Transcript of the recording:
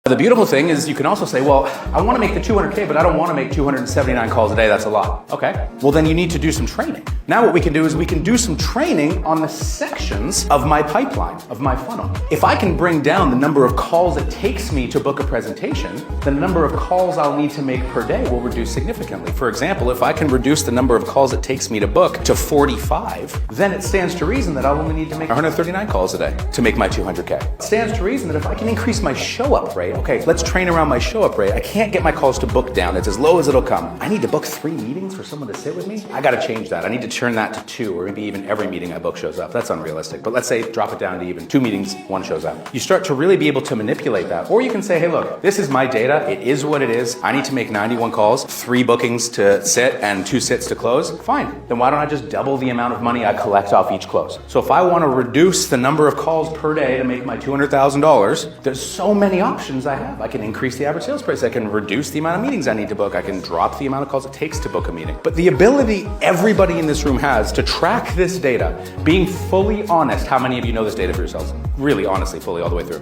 The beautiful thing is you can also say, well, I want to make the 200K, but I don't want to make 279 calls a day. That's a lot. Okay. Well, then you need to do some training. Now what we can do is we can do some training on the sections of my pipeline, of my funnel. If I can bring down the number of calls it takes me to book a presentation, then the number of calls I'll need to make per day will reduce significantly. For example, if I can reduce the number of calls it takes me to book to 45, then it stands to reason that I'll only need to make 139 calls a day to make my 200K. It stands to reason that if I can increase my show-up rate, okay, let's train around my show-up rate. I can't get my calls to book down. It's as low as it'll come. I need to book 3 meetings for someone to sit with me? I gotta change that. I need to turn that to 2, or maybe even every meeting I book shows up. That's unrealistic. But let's say drop it down to even 2 meetings, 1 shows up. You start to really be able to manipulate that. Or you can say, hey, look, this is my data. It is what it is. I need to make 91 calls, 3 bookings to sit and 2 sits to close. Fine. Then why don't I just double the amount of money I collect off each close? So if I want to reduce the number of calls per day to make my $200,000, there's so many options I have. I can increase the average sales price. I can reduce the amount of meetings I need to book. I can drop the amount of calls it takes to book a meeting. But the ability everybody in this room has to track this data, being fully honest, how many of you know this data for yourselves? Really honestly, fully all the way through.